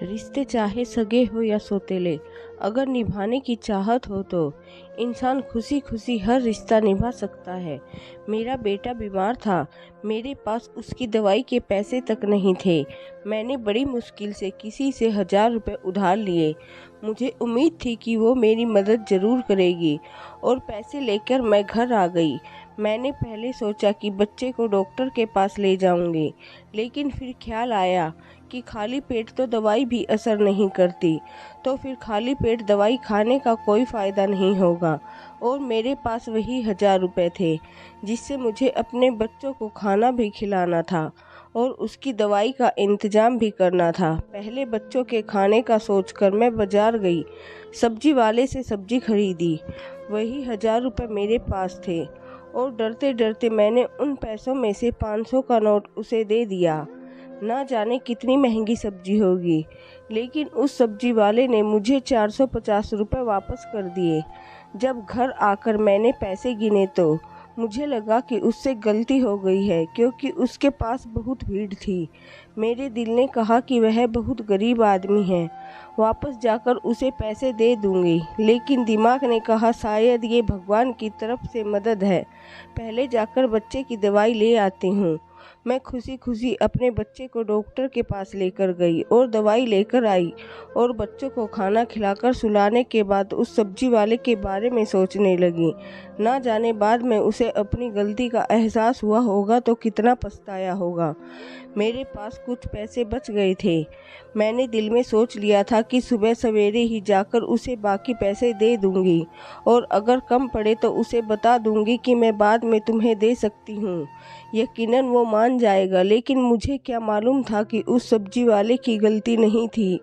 रिश्ते चाहे सगे हो या सौतेले, अगर निभाने की चाहत हो तो इंसान खुशी खुशी हर रिश्ता निभा सकता है। मेरा बेटा बीमार था, मेरे पास उसकी दवाई के पैसे तक नहीं थे। मैंने बड़ी मुश्किल से किसी से 1000 रुपये उधार लिए। मुझे उम्मीद थी कि वो मेरी मदद ज़रूर करेगी और पैसे लेकर मैं घर आ गई। मैंने पहले सोचा कि बच्चे को डॉक्टर के पास ले जाऊंगी, लेकिन फिर ख्याल आया कि खाली पेट तो दवाई भी असर नहीं करती, तो फिर खाली पेट दवाई खाने का कोई फ़ायदा नहीं होगा। और मेरे पास वही 1000 रुपये थे, जिससे मुझे अपने बच्चों को खाना भी खिलाना था और उसकी दवाई का इंतज़ाम भी करना था। पहले बच्चों के खाने का सोचकर मैं बाजार गई, सब्जी वाले से सब्जी खरीदी। वही 1000 रुपये मेरे पास थे और डरते डरते मैंने उन पैसों में से 500 का नोट उसे दे दिया। ना जाने कितनी महंगी सब्जी होगी, लेकिन उस सब्जी वाले ने मुझे 450 रुपये वापस कर दिए। जब घर आकर मैंने पैसे गिने तो मुझे लगा कि उससे गलती हो गई है, क्योंकि उसके पास बहुत भीड़ थी। मेरे दिल ने कहा कि वह बहुत गरीब आदमी है, वापस जाकर उसे पैसे दे दूंगी, लेकिन दिमाग ने कहा शायद ये भगवान की तरफ से मदद है, पहले जाकर बच्चे की दवाई ले आती हूँ। मैं खुशी खुशी अपने बच्चे को डॉक्टर के पास लेकर गई और दवाई लेकर आई और बच्चों को खाना खिलाकर सुलाने के बाद उस सब्जी वाले के बारे में सोचने लगी। ना जाने बाद में उसे अपनी गलती का एहसास हुआ होगा तो कितना पछताया होगा। मेरे पास कुछ पैसे बच गए थे। मैंने दिल में सोच लिया था कि सुबह सवेरे ही जाकर उसे बाकी पैसे दे दूंगी और अगर कम पड़े तो उसे बता दूंगी कि मैं बाद में तुम्हें दे सकती हूँ। यकीनन वो मान जाएगा, लेकिन मुझे क्या मालूम था कि उस सब्जी वाले की गलती नहीं थी,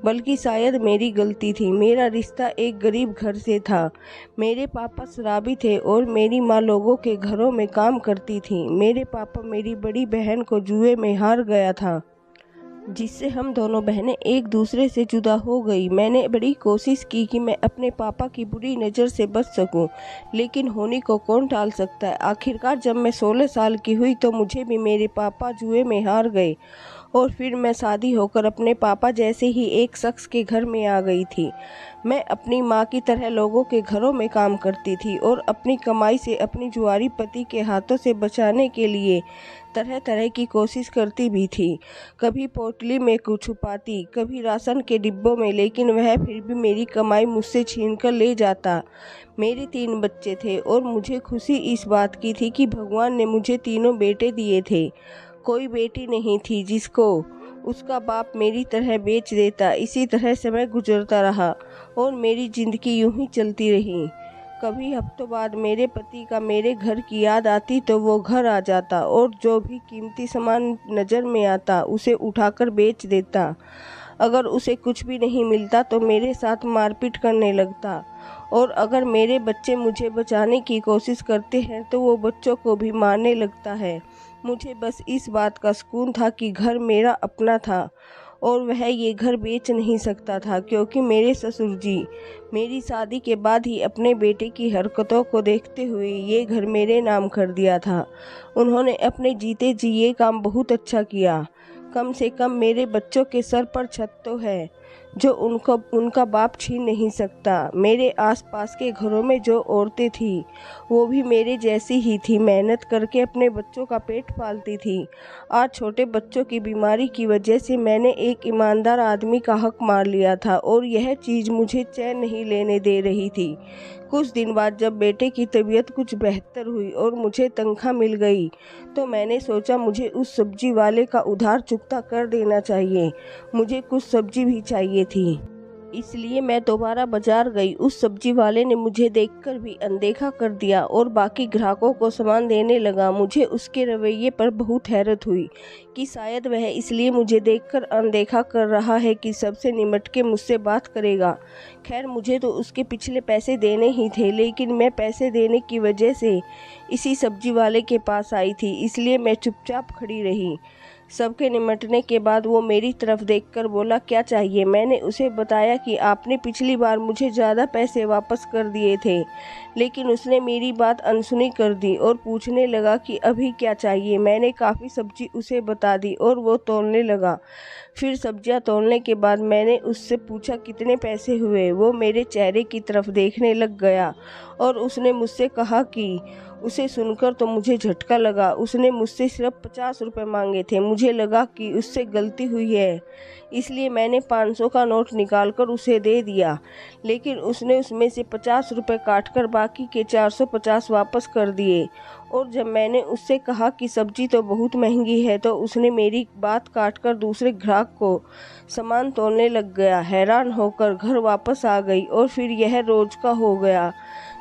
बल्कि शायद मेरी गलती थी। मेरा रिश्ता एक गरीब घर से था। मेरे पापा शराबी थे और मेरी माँ लोगों के घरों में काम करती थी। मेरे पापा मेरी बड़ी बहन को जुए में हार गया था, जिससे हम दोनों बहनें एक दूसरे से जुदा हो गई। मैंने बड़ी कोशिश की कि मैं अपने पापा की बुरी नज़र से बच सकूं, लेकिन होनी को कौन टाल सकता है। आखिरकार जब मैं 16 साल की हुई तो मुझे भी मेरे पापा जुए में हार गए और फिर मैं शादी होकर अपने पापा जैसे ही एक शख्स के घर में आ गई थी। मैं अपनी माँ की तरह लोगों के घरों में काम करती थी और अपनी कमाई से अपनी जुआरी पति के हाथों से बचाने के लिए तरह तरह की कोशिश करती भी थी। कभी पोटली में कुछ छुपाती, कभी राशन के डिब्बों में, लेकिन वह फिर भी मेरी कमाई मुझसे छीन कर ले जाता। मेरे 3 बच्चे थे और मुझे खुशी इस बात की थी कि भगवान ने मुझे तीनों बेटे दिए थे। कोई बेटी नहीं थी जिसको उसका बाप मेरी तरह बेच देता। इसी तरह समय गुजरता रहा और मेरी जिंदगी यूं ही चलती रही। कभी हफ्तों बाद मेरे पति का मेरे घर की याद आती तो वो घर आ जाता और जो भी कीमती सामान नज़र में आता उसे उठाकर बेच देता। अगर उसे कुछ भी नहीं मिलता तो मेरे साथ मारपीट करने लगता, और अगर मेरे बच्चे मुझे बचाने की कोशिश करते हैं तो वो बच्चों को भी मारने लगता है। मुझे बस इस बात का सुकून था कि घर मेरा अपना था और वह ये घर बेच नहीं सकता था, क्योंकि मेरे ससुर जी मेरी शादी के बाद ही अपने बेटे की हरकतों को देखते हुए ये घर मेरे नाम कर दिया था। उन्होंने अपने जीते जी ये काम बहुत अच्छा किया। कम से कम मेरे बच्चों के सर पर छत तो है जो उनका बाप छीन नहीं सकता। मेरे आसपास के घरों में जो औरतें थीं वो भी मेरे जैसी ही थी, मेहनत करके अपने बच्चों का पेट पालती थी। आज छोटे बच्चों की बीमारी की वजह से मैंने एक ईमानदार आदमी का हक मार लिया था और यह चीज़ मुझे चैन नहीं लेने दे रही थी। कुछ दिन बाद जब बेटे की तबीयत कुछ बेहतर हुई और मुझे तनख्वाह मिल गई तो मैंने सोचा मुझे उस सब्जी वाले का उधार चुकता कर देना चाहिए। मुझे कुछ सब्जी भी चाहिए थी, इसलिए मैं दोबारा बाजार गई। उस सब्जी वाले ने मुझे देखकर भी अनदेखा कर दिया और बाकी ग्राहकों को सामान देने लगा। मुझे उसके रवैये पर बहुत हैरत हुई कि शायद वह इसलिए मुझे देखकर अनदेखा कर रहा है कि सबसे निमट के मुझसे बात करेगा। खैर, मुझे तो उसके पिछले पैसे देने ही थे, लेकिन मैं पैसे देने की वजह से इसी सब्जी वाले के पास आई थी, इसलिए मैं चुपचाप खड़ी रही। सबके निमटने के बाद वो मेरी तरफ देखकर बोला, क्या चाहिए? मैंने उसे बताया कि आपने पिछली बार मुझे ज़्यादा पैसे वापस कर दिए थे, लेकिन उसने मेरी बात अनसुनी कर दी और पूछने लगा कि अभी क्या चाहिए। मैंने काफ़ी सब्जी उसे बता दी और वो तौलने लगा। फिर सब्जियां तौलने के बाद मैंने उससे पूछा कितने पैसे हुए। वो मेरे चेहरे की तरफ देखने लग गया और उसने मुझसे कहा कि उसे सुनकर तो मुझे झटका लगा। उसने मुझसे सिर्फ 50 रुपये मांगे थे। मुझे लगा कि उससे गलती हुई है, इसलिए मैंने 500 का नोट निकालकर उसे दे दिया, लेकिन उसने उसमें से 50 रुपये काटकर बाकी के 450 वापस कर दिए। और जब मैंने उससे कहा कि सब्जी तो बहुत महंगी है, तो उसने मेरी बात काटकर दूसरे ग्राहक को सामान तोलने लग गया। हैरान होकर घर वापस आ गई और फिर यह रोज का हो गया।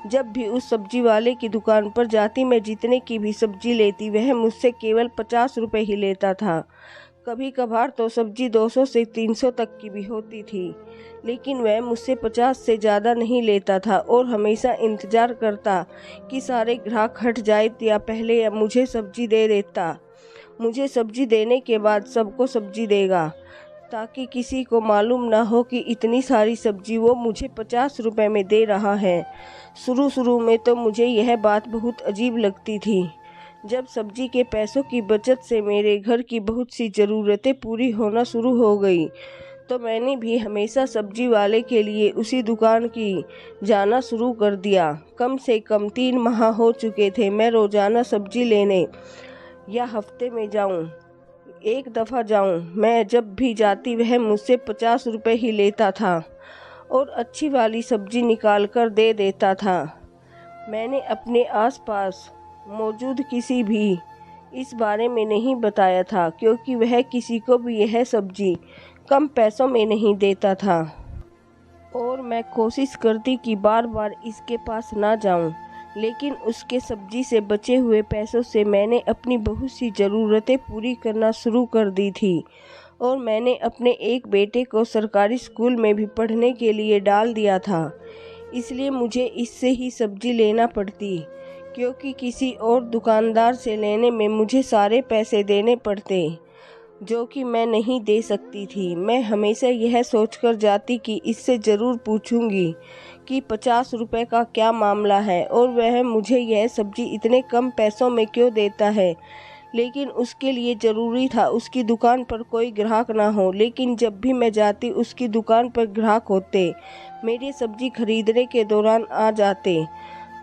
जब भी उस सब्जी वाले की दुकान पर जाती, मैं जितने की भी सब्जी लेती वह मुझसे केवल 50 रुपये ही लेता था। कभी कभार तो सब्जी 200 से 300 तक की भी होती थी, लेकिन वह मुझसे 50 से ज़्यादा नहीं लेता था और हमेशा इंतज़ार करता कि सारे ग्राहक हट जाए या पहले या मुझे सब्जी दे देता। मुझे सब्जी देने के बाद सबको सब्जी देगा, ताकि किसी को मालूम ना हो कि इतनी सारी सब्जी वो मुझे 50 रुपए में दे रहा है। शुरू में तो मुझे यह बात बहुत अजीब लगती थी। जब सब्जी के पैसों की बचत से मेरे घर की बहुत सी ज़रूरतें पूरी होना शुरू हो गई, तो मैंने भी हमेशा सब्जी वाले के लिए उसी दुकान की जाना शुरू कर दिया। कम से कम 3 माह हो चुके थे। मैं रोज़ाना सब्जी लेने या हफ्ते में जाऊं, एक दफ़ा जाऊं, मैं जब भी जाती वह मुझसे 50 रुपये ही लेता था और अच्छी वाली सब्जी निकाल कर दे देता था। मैंने अपने आसपास मौजूद किसी भी इस बारे में नहीं बताया था, क्योंकि वह किसी को भी यह सब्जी कम पैसों में नहीं देता था और मैं कोशिश करती कि बार बार इसके पास ना जाऊं। लेकिन उसके सब्जी से बचे हुए पैसों से मैंने अपनी बहुत सी ज़रूरतें पूरी करना शुरू कर दी थी और मैंने अपने एक बेटे को सरकारी स्कूल में भी पढ़ने के लिए डाल दिया था। इसलिए मुझे इससे ही सब्जी लेना पड़ती, क्योंकि किसी और दुकानदार से लेने में मुझे सारे पैसे देने पड़ते, जो कि मैं नहीं दे सकती थी। मैं हमेशा यह सोचकर जाती कि इससे ज़रूर पूछूंगी कि 50 रुपये का क्या मामला है और वह मुझे यह सब्जी इतने कम पैसों में क्यों देता है। लेकिन उसके लिए ज़रूरी था उसकी दुकान पर कोई ग्राहक ना हो। लेकिन जब भी मैं जाती उसकी दुकान पर ग्राहक होते, मेरी सब्जी खरीदने के दौरान आ जाते,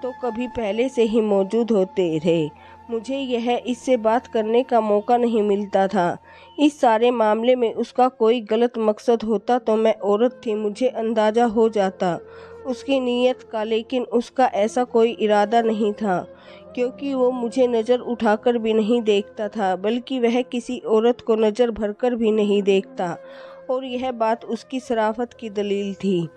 तो कभी पहले से ही मौजूद होते थे। मुझे इससे बात करने का मौका नहीं मिलता था। इस सारे मामले में उसका कोई गलत मकसद होता तो मैं औरत थी, मुझे अंदाज़ा हो जाता उसकी नीयत का, लेकिन उसका ऐसा कोई इरादा नहीं था, क्योंकि वो मुझे नज़र उठाकर भी नहीं देखता था, बल्कि वह किसी औरत को नज़र भरकर भी नहीं देखता, और यह बात उसकी शराफत की दलील थी।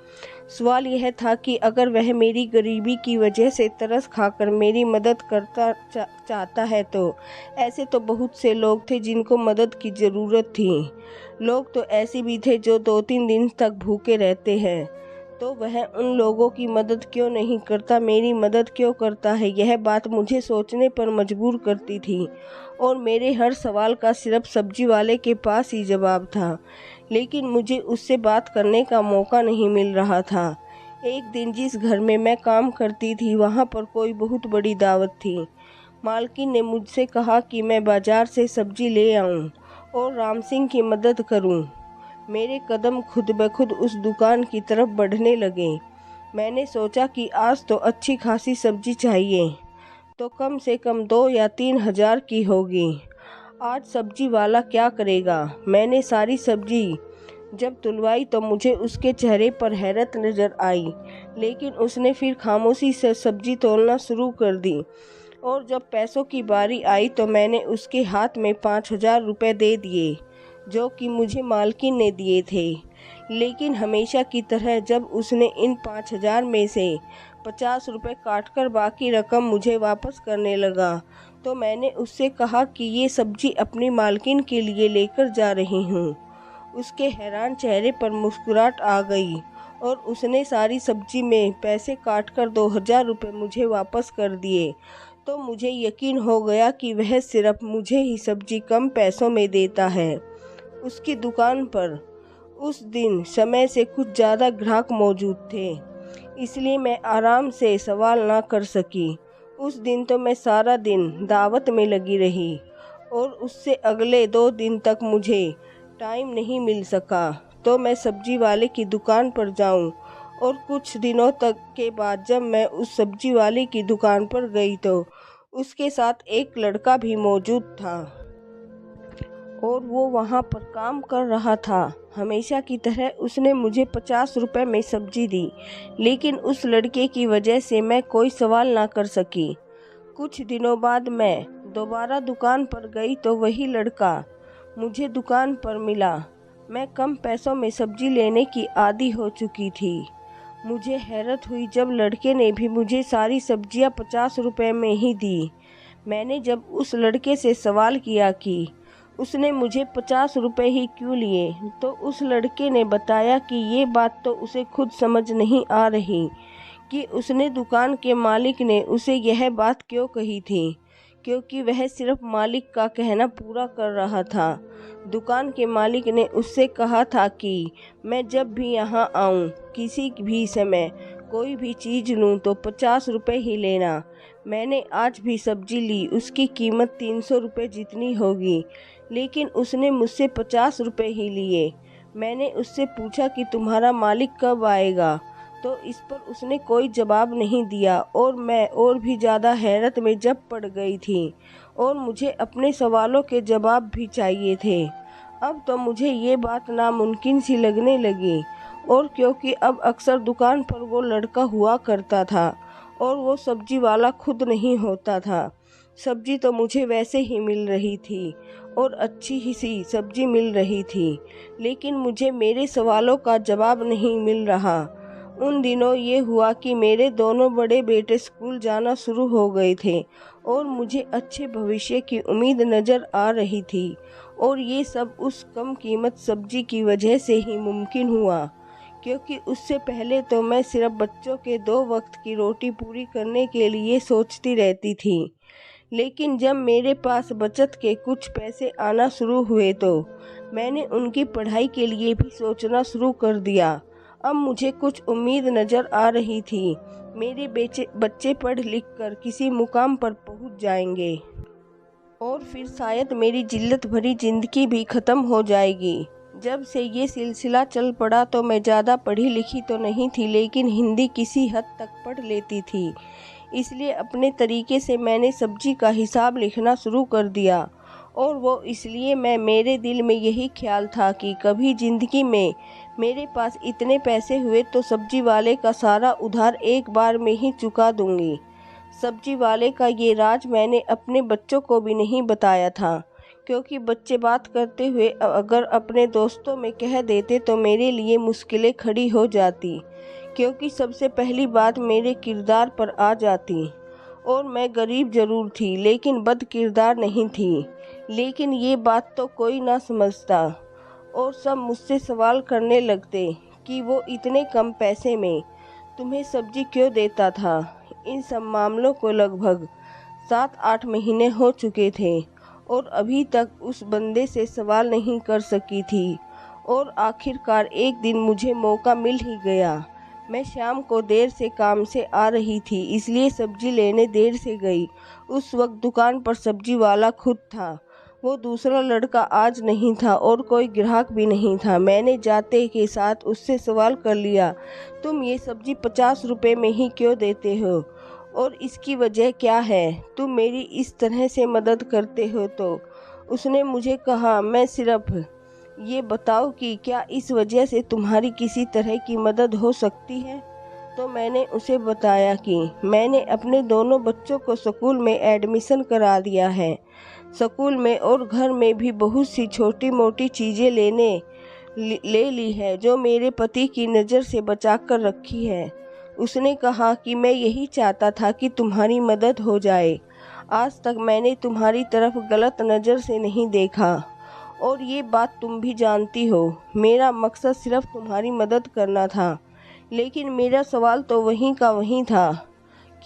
सवाल यह था कि अगर वह मेरी गरीबी की वजह से तरस खाकर मेरी मदद करता चाहता है, तो ऐसे तो बहुत से लोग थे जिनको मदद की ज़रूरत थी। लोग तो ऐसे भी थे जो 2-3 दिन तक भूखे रहते हैं, तो वह उन लोगों की मदद क्यों नहीं करता, मेरी मदद क्यों करता है? यह बात मुझे सोचने पर मजबूर करती थी और मेरे हर सवाल का सिर्फ सब्जी वाले के पास ही जवाब था, लेकिन मुझे उससे बात करने का मौका नहीं मिल रहा था। एक दिन जिस घर में मैं काम करती थी, वहाँ पर कोई बहुत बड़ी दावत थी। मालकिन ने मुझसे कहा कि मैं बाजार से सब्जी ले आऊँ और राम सिंह की मदद करूँ। मेरे कदम खुद ब खुद उस दुकान की तरफ बढ़ने लगे। मैंने सोचा कि आज तो अच्छी खासी सब्जी चाहिए, तो कम से कम 2 या 3 हज़ार की होगी। आज सब्जी वाला क्या करेगा? मैंने सारी सब्जी जब तुलवाई तो मुझे उसके चेहरे पर हैरत नज़र आई, लेकिन उसने फिर खामोशी से सब्जी तोलना शुरू कर दी और जब पैसों की बारी आई तो मैंने उसके हाथ में 5,000 रुपये दे दिए, जो कि मुझे मालकिन ने दिए थे। लेकिन हमेशा की तरह जब उसने इन 5,000 में से 50 रुपये काटकर बाकी रकम मुझे वापस करने लगा, तो मैंने उससे कहा कि ये सब्जी अपनी मालकिन के लिए लेकर जा रही हूँ। उसके हैरान चेहरे पर मुस्कुराहट आ गई और उसने सारी सब्जी में पैसे काटकर 2,000 रुपये मुझे वापस कर दिए। तो मुझे यकीन हो गया कि वह सिर्फ मुझे ही सब्जी कम पैसों में देता है। उसकी दुकान पर उस दिन समय से कुछ ज़्यादा ग्राहक मौजूद थे, इसलिए मैं आराम से सवाल ना कर सकी। उस दिन तो मैं सारा दिन दावत में लगी रही और उससे अगले 2 दिन तक मुझे टाइम नहीं मिल सका तो मैं सब्जी वाले की दुकान पर जाऊं। और कुछ दिनों तक के बाद जब मैं उस सब्जी वाले की दुकान पर गई तो उसके साथ एक लड़का भी मौजूद था और वो वहाँ पर काम कर रहा था। हमेशा की तरह उसने मुझे 50 रुपए में सब्जी दी, लेकिन उस लड़के की वजह से मैं कोई सवाल ना कर सकी। कुछ दिनों बाद मैं दोबारा दुकान पर गई तो वही लड़का मुझे दुकान पर मिला। मैं कम पैसों में सब्जी लेने की आदी हो चुकी थी। मुझे हैरत हुई जब लड़के ने भी मुझे सारी सब्जियां 50 रुपए में ही दी। मैंने जब उस लड़के से सवाल किया कि उसने मुझे 50 रुपए ही क्यों लिए, तो उस लड़के ने बताया कि ये बात तो उसे खुद समझ नहीं आ रही कि उसने दुकान के मालिक ने उसे यह बात क्यों कही थी, क्योंकि वह सिर्फ मालिक का कहना पूरा कर रहा था। दुकान के मालिक ने उससे कहा था कि मैं जब भी यहाँ आऊँ, किसी भी समय कोई भी चीज़ लूँ तो 50 रुपए ही लेना। मैंने आज भी सब्जी ली, उसकी कीमत 300 रुपये जितनी होगी, लेकिन उसने मुझसे 50 रुपये ही लिए। मैंने उससे पूछा कि तुम्हारा मालिक कब आएगा, तो इस पर उसने कोई जवाब नहीं दिया और मैं और भी ज़्यादा हैरत में जब पड़ गई थी और मुझे अपने सवालों के जवाब भी चाहिए थे। अब तो मुझे ये बात नामुमकिन सी लगने लगी, और क्योंकि अब अक्सर दुकान पर वो लड़का हुआ करता था और वो सब्जी वाला खुद नहीं होता था। सब्जी तो मुझे वैसे ही मिल रही थी और अच्छी ही सी सब्जी मिल रही थी, लेकिन मुझे मेरे सवालों का जवाब नहीं मिल रहा। उन दिनों ये हुआ कि मेरे दोनों बड़े बेटे स्कूल जाना शुरू हो गए थे और मुझे अच्छे भविष्य की उम्मीद नज़र आ रही थी, और ये सब उस कम कीमत सब्जी की वजह से ही मुमकिन हुआ, क्योंकि उससे पहले तो मैं सिर्फ बच्चों के 2 वक्त की रोटी पूरी करने के लिए सोचती रहती थी। लेकिन जब मेरे पास बचत के कुछ पैसे आना शुरू हुए तो मैंने उनकी पढ़ाई के लिए भी सोचना शुरू कर दिया। अब मुझे कुछ उम्मीद नज़र आ रही थी, मेरे बच्चे पढ़ लिख कर किसी मुकाम पर पहुंच जाएंगे और फिर शायद मेरी जिल्लत भरी ज़िंदगी भी ख़त्म हो जाएगी। जब से ये सिलसिला चल पड़ा तो मैं ज़्यादा पढ़ी लिखी तो नहीं थी, लेकिन हिंदी किसी हद तक पढ़ लेती थी। इसलिए अपने तरीके से मैंने सब्जी का हिसाब लिखना शुरू कर दिया, और वो इसलिए मेरे दिल में यही ख्याल था कि कभी ज़िंदगी में मेरे पास इतने पैसे हुए तो सब्जी वाले का सारा उधार एक बार में ही चुका दूंगी। सब्जी वाले का ये राज मैंने अपने बच्चों को भी नहीं बताया था, क्योंकि बच्चे बात करते हुए अगर अपने दोस्तों में कह देते तो मेरे लिए मुश्किलें खड़ी हो जाती, क्योंकि सबसे पहली बात मेरे किरदार पर आ जाती। और मैं गरीब जरूर थी लेकिन बद किरदार नहीं थी। लेकिन ये बात तो कोई ना समझता और सब मुझसे सवाल करने लगते कि वो इतने कम पैसे में तुम्हें सब्जी क्यों देता था। इन सब मामलों को लगभग 7-8 महीने हो चुके थे और अभी तक उस बंदे से सवाल नहीं कर सकी थी, और आखिरकार एक दिन मुझे मौका मिल ही गया। मैं शाम को देर से काम से आ रही थी, इसलिए सब्जी लेने देर से गई। उस वक्त दुकान पर सब्जी वाला खुद था, वो दूसरा लड़का आज नहीं था और कोई ग्राहक भी नहीं था। मैंने जाते के साथ उससे सवाल कर लिया, तुम ये सब्जी 50 रुपए में ही क्यों देते हो और इसकी वजह क्या है? तुम मेरी इस तरह से मदद करते हो? तो उसने मुझे कहा, मैं सिर्फ ये बताओ कि क्या इस वजह से तुम्हारी किसी तरह की मदद हो सकती है? तो मैंने उसे बताया कि मैंने अपने दोनों बच्चों को स्कूल में एडमिशन करा दिया है। स्कूल में और घर में भी बहुत सी छोटी मोटी चीज़ें ले ली है जो मेरे पति की नज़र से बचा कर रखी है। उसने कहा कि मैं यही चाहता था कि तुम्हारी मदद हो जाए। आज तक मैंने तुम्हारी तरफ गलत नज़र से नहीं देखा और ये बात तुम भी जानती हो। मेरा मकसद सिर्फ तुम्हारी मदद करना था, लेकिन मेरा सवाल तो वहीं का वहीं था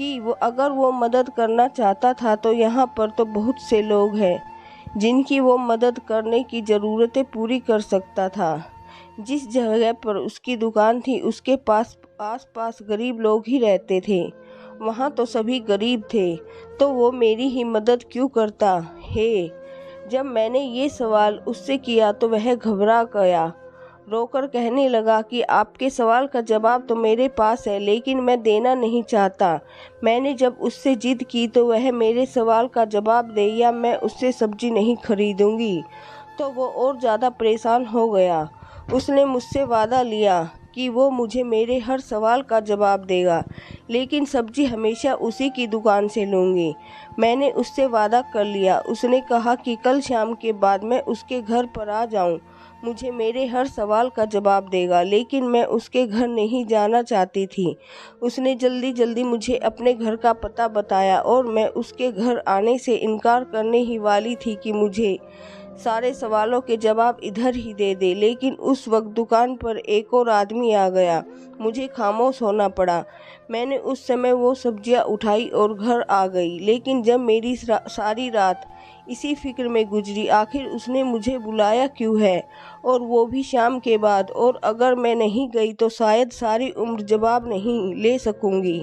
कि अगर वो मदद करना चाहता था तो यहाँ पर तो बहुत से लोग हैं जिनकी वो मदद करने की ज़रूरतें पूरी कर सकता था। जिस जगह पर उसकी दुकान थी उसके आस पास गरीब लोग ही रहते थे, वहाँ तो सभी गरीब थे, तो वो मेरी ही मदद क्यों करता है। जब मैंने ये सवाल उससे किया तो वह घबरा गया, रोकर कहने लगा कि आपके सवाल का जवाब तो मेरे पास है, लेकिन मैं देना नहीं चाहता। मैंने जब उससे जिद की तो वह मेरे सवाल का जवाब दे या मैं उससे सब्जी नहीं खरीदूंगी, तो वो और ज़्यादा परेशान हो गया। उसने मुझसे वादा लिया कि वो मुझे मेरे हर सवाल का जवाब देगा, लेकिन सब्जी हमेशा उसी की दुकान से लूँगी। मैंने उससे वादा कर लिया। उसने कहा कि कल शाम के बाद मैं उसके घर पर आ जाऊँ, मुझे मेरे हर सवाल का जवाब देगा, लेकिन मैं उसके घर नहीं जाना चाहती थी। उसने जल्दी जल्दी मुझे अपने घर का पता बताया और मैं उसके घर आने से इनकार करने ही वाली थी कि मुझे सारे सवालों के जवाब इधर ही दे दे, लेकिन उस वक्त दुकान पर एक और आदमी आ गया। मुझे खामोश होना पड़ा। मैंने उस समय वो सब्जियां उठाई और घर आ गई, लेकिन जब मेरी सारी रात इसी फिक्र में गुजरी, आखिर उसने मुझे बुलाया क्यों है, और वो भी शाम के बाद, और अगर मैं नहीं गई तो शायद सारी उम्र जवाब नहीं ले सकूंगी,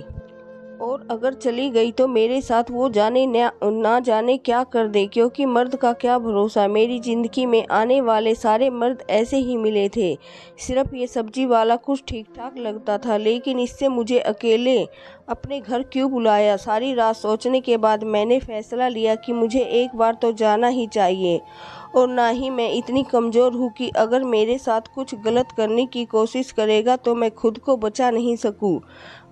और अगर चली गई तो मेरे साथ वो जाने ना जाने क्या कर दे, क्योंकि मर्द का क्या भरोसा। मेरी ज़िंदगी में आने वाले सारे मर्द ऐसे ही मिले थे, सिर्फ ये सब्जी वाला कुछ ठीक ठाक लगता था, लेकिन इससे मुझे अकेले अपने घर क्यों बुलाया। सारी रात सोचने के बाद मैंने फैसला लिया कि मुझे एक बार तो जाना ही चाहिए, और ना ही मैं इतनी कमज़ोर हूँ कि अगर मेरे साथ कुछ गलत करने की कोशिश करेगा तो मैं खुद को बचा नहीं सकूँ।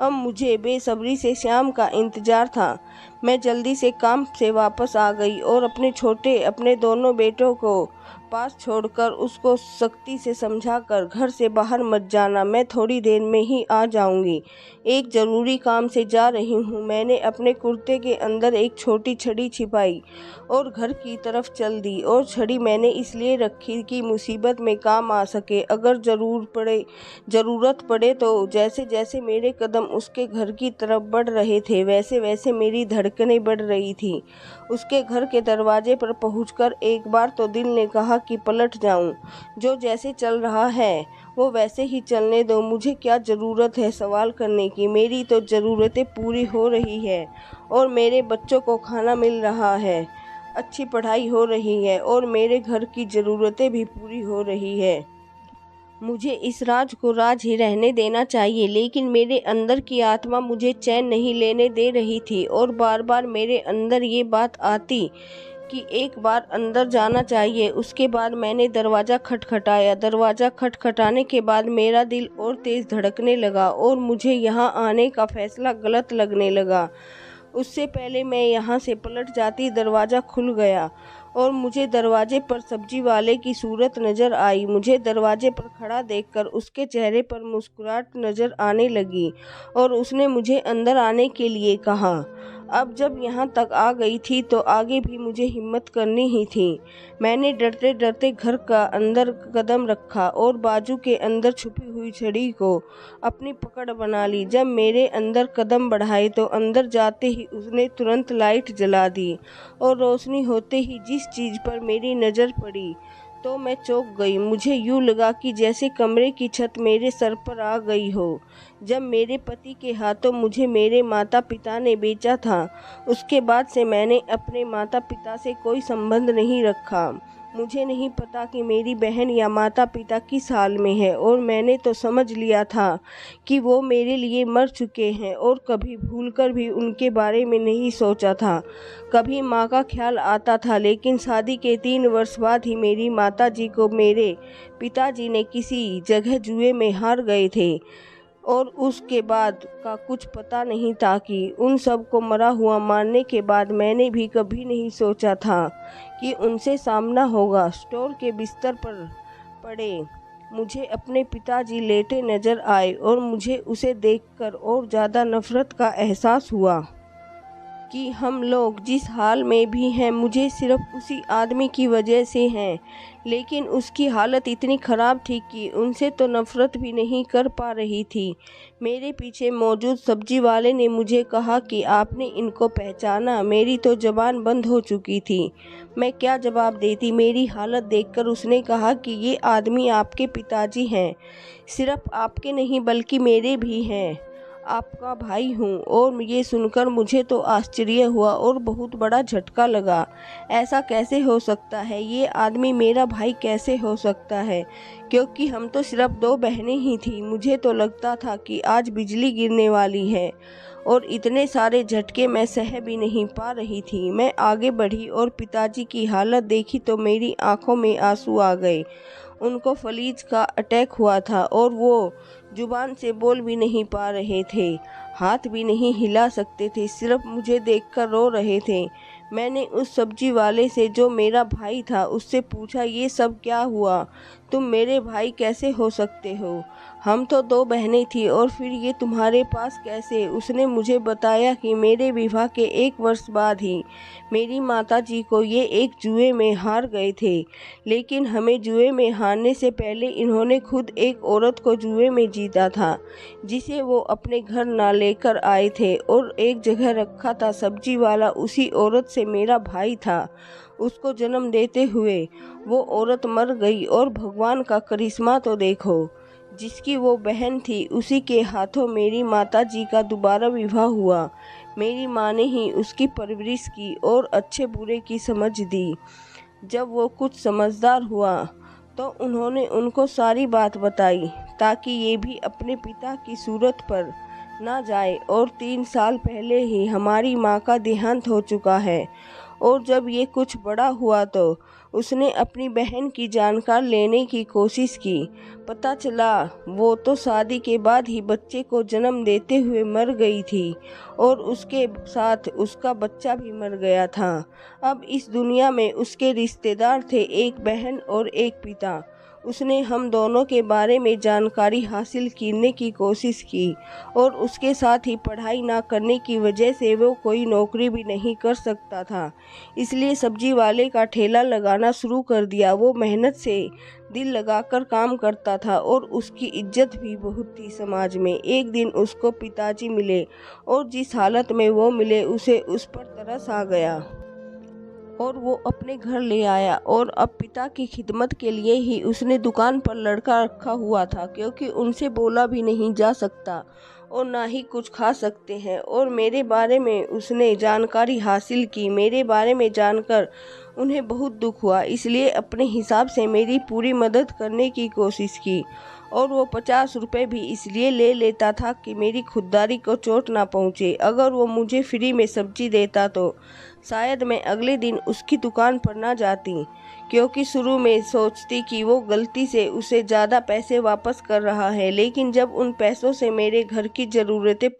अब मुझे बेसब्री से शाम का इंतज़ार था। मैं जल्दी से काम से वापस आ गई और अपने दोनों बेटों को पास छोड़कर उसको सख्ती से समझाकर घर से बाहर मत जाना, मैं थोड़ी देर में ही आ जाऊंगी, एक ज़रूरी काम से जा रही हूँ। मैंने अपने कुर्ते के अंदर एक छोटी छड़ी छिपाई और घर की तरफ चल दी, और छड़ी मैंने इसलिए रखी कि मुसीबत में काम आ सके, अगर ज़रूरत पड़े तो। जैसे जैसे मेरे कदम उसके घर की तरफ बढ़ रहे थे वैसे वैसे मेरी धड़कनें बढ़ रही थी। उसके घर के दरवाजे पर पहुंचकर एक बार तो दिल ने कहा कि पलट जाऊं, जो जैसे चल रहा है वो वैसे ही चलने दो, मुझे क्या ज़रूरत है सवाल करने की। मेरी तो ज़रूरतें पूरी हो रही है और मेरे बच्चों को खाना मिल रहा है, अच्छी पढ़ाई हो रही है और मेरे घर की ज़रूरतें भी पूरी हो रही है। मुझे इस राज को राज ही रहने देना चाहिए, लेकिन मेरे अंदर की आत्मा मुझे चैन नहीं लेने दे रही थी, और बार बार मेरे अंदर ये बात आती कि एक बार अंदर जाना चाहिए। उसके बाद मैंने दरवाज़ा खटखटाया। दरवाज़ा खटखटाने के बाद मेरा दिल और तेज़ धड़कने लगा और मुझे यहाँ आने का फैसला गलत लगने लगा। उससे पहले मैं यहाँ से पलट जाती, दरवाज़ा खुल गया और मुझे दरवाजे पर सब्जी वाले की सूरत नज़र आई। मुझे दरवाजे पर खड़ा देखकर उसके चेहरे पर मुस्कुराहट नज़र आने लगी और उसने मुझे अंदर आने के लिए कहा। अब जब यहाँ तक आ गई थी तो आगे भी मुझे हिम्मत करनी ही थी। मैंने डरते डरते घर का अंदर कदम रखा और बाजू के अंदर छुपी हुई छड़ी को अपनी पकड़ बना ली। जब मेरे अंदर कदम बढ़ाए तो अंदर जाते ही उसने तुरंत लाइट जला दी और रोशनी होते ही जिस चीज़ पर मेरी नज़र पड़ी तो मैं चौंक गई। मुझे यूँ लगा कि जैसे कमरे की छत मेरे सर पर आ गई हो। जब मेरे पति के हाथों मुझे मेरे माता पिता ने बेचा था, उसके बाद से मैंने अपने माता पिता से कोई संबंध नहीं रखा। मुझे नहीं पता कि मेरी बहन या माता पिता किस हाल में है, और मैंने तो समझ लिया था कि वो मेरे लिए मर चुके हैं, और कभी भूलकर भी उनके बारे में नहीं सोचा था। कभी माँ का ख्याल आता था, लेकिन शादी के 3 वर्ष बाद ही मेरी माताजी को मेरे पिताजी ने किसी जगह जुए में हार गए थे, और उसके बाद का कुछ पता नहीं था कि उन सब को मरा हुआ मारने के बाद मैंने भी कभी नहीं सोचा था कि उनसे सामना होगा। स्टोर के बिस्तर पर पड़े मुझे अपने पिताजी लेटे नजर आए और मुझे उसे देखकर और ज़्यादा नफरत का एहसास हुआ। कि हम लोग जिस हाल में भी हैं मुझे सिर्फ उसी आदमी की वजह से हैं। लेकिन उसकी हालत इतनी ख़राब थी कि उनसे तो नफ़रत भी नहीं कर पा रही थी। मेरे पीछे मौजूद सब्जी वाले ने मुझे कहा कि आपने इनको पहचाना। मेरी तो ज़बान बंद हो चुकी थी। मैं क्या जवाब देती। मेरी हालत देखकर उसने कहा कि ये आदमी आपके पिताजी हैं। सिर्फ आपके नहीं बल्कि मेरे भी हैं। आपका भाई हूँ। और ये सुनकर मुझे तो आश्चर्य हुआ और बहुत बड़ा झटका लगा। ऐसा कैसे हो सकता है? ये आदमी मेरा भाई कैसे हो सकता है? क्योंकि हम तो सिर्फ 2 बहनें ही थी। मुझे तो लगता था कि आज बिजली गिरने वाली है और इतने सारे झटके मैं सह भी नहीं पा रही थी। मैं आगे बढ़ी और पिताजी की हालत देखी तो मेरी आंखों में आंसू आ गए। उनको फलीज का अटैक हुआ था और वो जुबान से बोल भी नहीं पा रहे थे, हाथ भी नहीं हिला सकते थे, सिर्फ मुझे देखकर रो रहे थे। मैंने उस सब्जी वाले से, जो मेरा भाई था, उससे पूछा, ये सब क्या हुआ? तुम मेरे भाई कैसे हो सकते हो? हम तो 2 बहनें थी और फिर ये तुम्हारे पास कैसे? उसने मुझे बताया कि मेरे विवाह के 1 वर्ष बाद ही मेरी माताजी को ये एक जुए में हार गए थे। लेकिन हमें जुए में हारने से पहले इन्होंने खुद एक औरत को जुए में जीता था, जिसे वो अपने घर ना लेकर आए थे और एक जगह रखा था। सब्जी वाला उसी औरत से मेरा भाई था। उसको जन्म देते हुए वो औरत मर गई और भगवान का करिश्मा तो देखो, जिसकी वो बहन थी उसी के हाथों मेरी माताजी का दोबारा विवाह हुआ। मेरी माँ ने ही उसकी परवरिश की और अच्छे बुरे की समझ दी। जब वो कुछ समझदार हुआ तो उन्होंने उनको सारी बात बताई ताकि ये भी अपने पिता की सूरत पर ना जाए। और 3 साल पहले ही हमारी माँ का देहांत हो चुका है। और जब ये कुछ बड़ा हुआ तो उसने अपनी बहन की जानकार लेने की कोशिश की। पता चला वो तो शादी के बाद ही बच्चे को जन्म देते हुए मर गई थी और उसके साथ उसका बच्चा भी मर गया था। अब इस दुनिया में उसके रिश्तेदार थे, एक बहन और एक पिता। उसने हम दोनों के बारे में जानकारी हासिल करने की कोशिश की और उसके साथ ही पढ़ाई ना करने की वजह से वो कोई नौकरी भी नहीं कर सकता था, इसलिए सब्जी वाले का ठेला लगाना शुरू कर दिया। वो मेहनत से दिल लगाकर काम करता था और उसकी इज्जत भी बहुत थी समाज में। एक दिन उसको पिताजी मिले और जिस हालत में वो मिले उसे उस पर तरस आ गया और वो अपने घर ले आया। और अब पिता की खिदमत के लिए ही उसने दुकान पर लड़का रखा हुआ था, क्योंकि उनसे बोला भी नहीं जा सकता और ना ही कुछ खा सकते हैं। और मेरे बारे में उसने जानकारी हासिल की। मेरे बारे में जानकर उन्हें बहुत दुख हुआ, इसलिए अपने हिसाब से मेरी पूरी मदद करने की कोशिश की। और वो 50 रुपये भी इसलिए ले लेता था कि मेरी खुददारी को चोट ना पहुँचे। अगर वो मुझे फ्री में सब्जी देता तो शायद मैं अगले दिन उसकी दुकान पर ना जाती, क्योंकि शुरू में सोचती कि वो गलती से उसे ज़्यादा पैसे वापस कर रहा है। लेकिन जब उन पैसों से मेरे घर की ज़रूरतें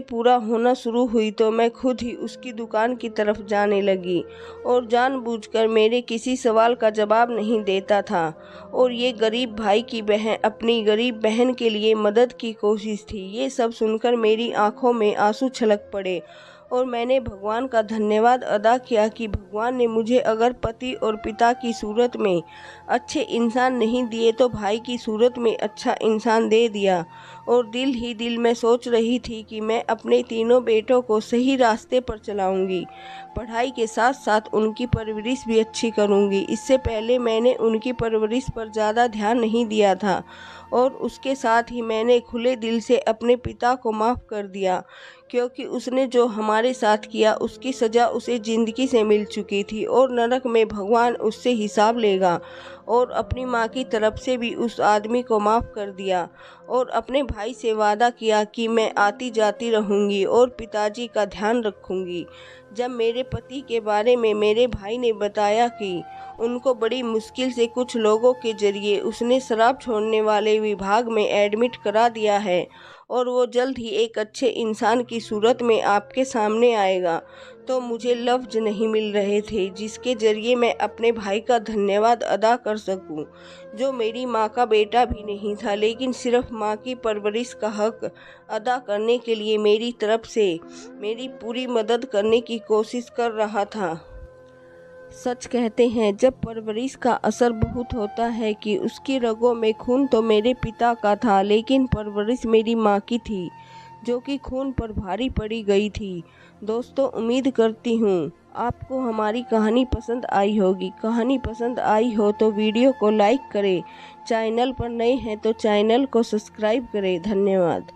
पूरा होना शुरू हुई तो मैं खुद ही उसकी दुकान की तरफ जाने लगी और जानबूझकर मेरे किसी सवाल का जवाब नहीं देता था। और ये गरीब भाई की बहन अपनी गरीब बहन के लिए मदद की कोशिश थी। ये सब सुनकर मेरी आंखों में आंसू छलक पड़े और मैंने भगवान का धन्यवाद अदा किया कि भगवान ने मुझे अगर पति और पिता की सूरत में अच्छे इंसान नहीं दिए तो भाई की सूरत में अच्छा इंसान दे दिया। और दिल ही दिल में सोच रही थी कि मैं अपने तीनों बेटों को सही रास्ते पर चलाऊंगी, पढ़ाई के साथ साथ उनकी परवरिश भी अच्छी करूंगी। इससे पहले मैंने उनकी परवरिश पर ज़्यादा ध्यान नहीं दिया था और उसके साथ ही मैंने खुले दिल से अपने पिता को माफ़ कर दिया, क्योंकि उसने जो हमारे साथ किया उसकी सज़ा उसे ज़िंदगी से मिल चुकी थी और नरक में भगवान उससे हिसाब लेगा। और अपनी माँ की तरफ से भी उस आदमी को माफ़ कर दिया और अपने भाई से वादा किया कि मैं आती जाती रहूँगी और पिताजी का ध्यान रखूँगी। जब मेरे पति के बारे में मेरे भाई ने बताया कि उनको बड़ी मुश्किल से कुछ लोगों के जरिए उसने शराब छोड़ने वाले विभाग में एडमिट करा दिया है और वो जल्द ही एक अच्छे इंसान की सूरत में आपके सामने आएगा, तो मुझे लफ्ज़ नहीं मिल रहे थे जिसके ज़रिए मैं अपने भाई का धन्यवाद अदा कर सकूं, जो मेरी माँ का बेटा भी नहीं था लेकिन सिर्फ माँ की परवरिश का हक अदा करने के लिए मेरी तरफ से मेरी पूरी मदद करने की कोशिश कर रहा था। सच कहते हैं, जब परवरिश का असर बहुत होता है कि उसकी रगों में खून तो मेरे पिता का था, लेकिन परवरिश मेरी माँ की थी, जो कि खून पर भारी पड़ी गई थी। दोस्तों, उम्मीद करती हूँ आपको हमारी कहानी पसंद आई होगी। कहानी पसंद आई हो तो वीडियो को लाइक करें, चैनल पर नए हैं तो चैनल को सब्सक्राइब करें। धन्यवाद।